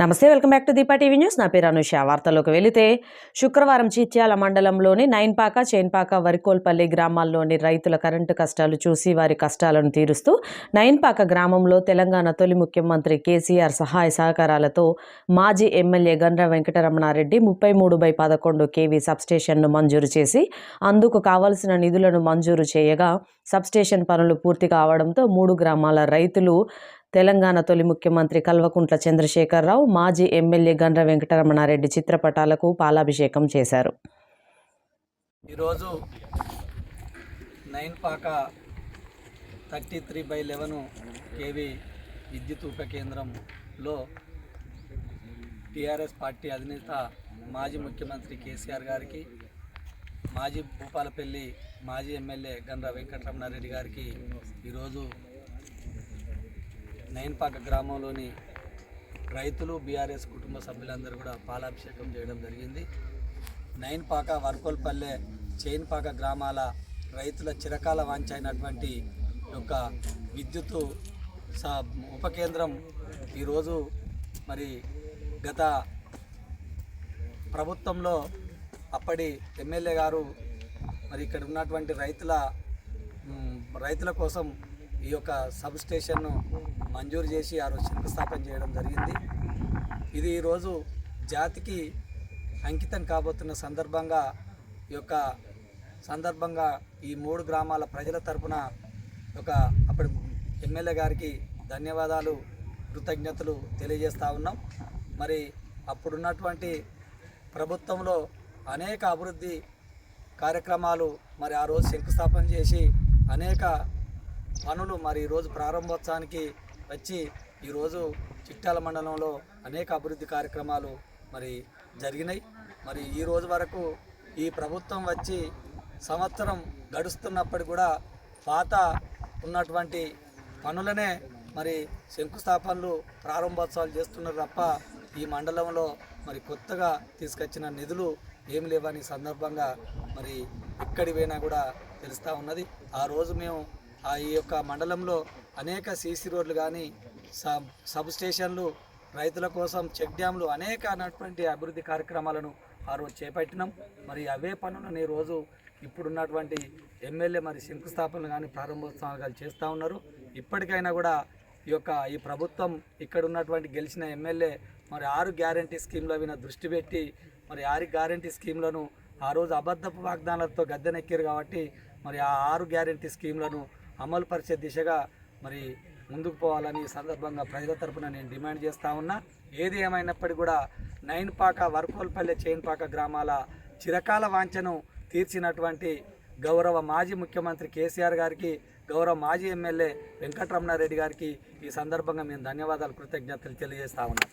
నమస్తే, welcome back to Deepa TV news. నా పేరు అనుష. వార్తల్లోకి వెళితే శుక్రవారం చిట్యాల మండలంలోని నైన్పాక, చేన్పాక, వరికోల్పల్లి గ్రామాల్లోని రైతుల కరెంటు కష్టాలు చూసి వారి కష్టాలను తీరుస్తూ నైన్పాక గ్రామంలో తెలంగాణ తొలి ముఖ్యమంత్రి కేసీఆర్ సహాయ సహకారాలతో మాజీ ఎమ్మెల్యే గండ్ర వెంకటరమణారెడ్డి 33/11 kV సబ్స్టేషన్ను మంజూరు చేసి అందుకు కావలసిన నిధులను మంజూరు చేయగా సబ్స్టేషన్ పనులు పూర్తి కావడంతో 3 గ్రామాల రైతులు తెలంగాణ తొలి ముఖ్యమంత్రి కల్వకుంట్ల చంద్రశేఖరరావు, మాజీ ఎమ్మెల్యే గండ్ర వెంకటరమణారెడ్డి చిత్రపటాలకు పాలాభిషేకం చేశారు. ఈరోజు నైన్పాక 33/11 kV విద్యుత్ ఉప కేంద్రంలో టీఆర్ఎస్ పార్టీ అధినేత మాజీ ముఖ్యమంత్రి కేసీఆర్ గారికి, మాజీ భూపాలపల్లి మాజీ ఎమ్మెల్యే గండ్ర వెంకటరమణారెడ్డి గారికి ఈరోజు నైన్పాక గ్రామంలోని రైతులు, బీఆర్ఎస్ కుటుంబ సభ్యులందరూ కూడా పాలాభిషేకం చేయడం జరిగింది. నైన్పాక, వరకోల్పల్లె, చేన్పాక గ్రామాల రైతుల చిరకాల వాంఛ అయినటువంటి యొక్క విద్యుత్ ఉప కేంద్రం ఈరోజు మరి గత ప్రభుత్వంలో అప్పటి ఎమ్మెల్యే గారు మరి ఇక్కడ ఉన్నటువంటి రైతుల కోసం ఈ యొక్క సబ్ స్టేషన్ను మంజూరు చేసి ఆ రోజు శంకుస్థాపన చేయడం జరిగింది. ఇది ఈరోజు జాతికి అంకితం కాబోతున్న సందర్భంగా ఈ 3 గ్రామాల ప్రజల తరపున అప్పటి ఎమ్మెల్యే గారికి ధన్యవాదాలు, కృతజ్ఞతలు తెలియజేస్తూ ఉన్నాం. మరి అప్పుడున్నటువంటి ప్రభుత్వంలో అనేక అభివృద్ధి కార్యక్రమాలు మరి ఆ రోజు శంకుస్థాపన చేసి అనేక పనులు మరి ఈరోజు ప్రారంభోత్సవానికి వచ్చి ఈరోజు చిట్యాల మండలంలో అనేక అభివృద్ధి కార్యక్రమాలు మరి జరిగినాయి. మరి ఈ రోజు వరకు ఈ ప్రభుత్వం వచ్చి సంవత్సరం గడుస్తున్నప్పటికీ కూడా పాత ఉన్నటువంటి పనులనే మరి శంకుస్థాపనలు, ప్రారంభోత్సవాలు చేస్తున్నారు తప్ప ఈ మండలంలో మరి కొత్తగా తీసుకొచ్చిన నిధులు ఏమి లేవని సందర్భంగా మరి ఎక్కడి పోయినా కూడా తెలుస్తూ ఉన్నది. ఆ రోజు మేము ఈ యొక్క మండలంలో అనేక సీసీ రోడ్లు కానీ, సబ్ స్టేషన్లు, రైతుల కోసం చెక్ డ్యామ్లు, అనేక అన్నటువంటి అభివృద్ధి కార్యక్రమాలను ఆ రోజు చేపట్టినాం. మరి అవే పనులను ఈరోజు ఇప్పుడున్నటువంటి ఎమ్మెల్యే మరి శంకుస్థాపనలు కానీ, ప్రారంభోత్సవాలు కానీ చేస్తూ ఉన్నారు. ఇప్పటికైనా కూడా ఈ ప్రభుత్వం ఇక్కడ ఉన్నటువంటి గెలిచిన ఎమ్మెల్యే మరి 6 గ్యారంటీ స్కీమ్ల మీద దృష్టి పెట్టి మరి 6 గ్యారంటీ స్కీమ్లను ఆ రోజు అబద్ధపు వాగ్దానాలతో గద్దెనెక్కారు కాబట్టి మరి ఆ 6 గ్యారంటీ స్కీమ్లను అమలు పరిచే దిశగా మరి ముందుకు పోవాలని సందర్భంగా ప్రజల తరపున నేను డిమాండ్ చేస్తూ ఉన్నా. ఏది ఏమైనప్పటికీ కూడా నైన్పాక, వరకోల్పల్లె, చేన్పాక గ్రామాల చిరకాల వాంఛను తీర్చినటువంటి గౌరవ మాజీ ముఖ్యమంత్రి కేసీఆర్ గారికి, గౌరవ మాజీ ఎమ్మెల్యే వెంకటరమణారెడ్డి గారికి ఈ సందర్భంగా మేము ధన్యవాదాలు, కృతజ్ఞతలు తెలియజేస్తా ఉన్నాం.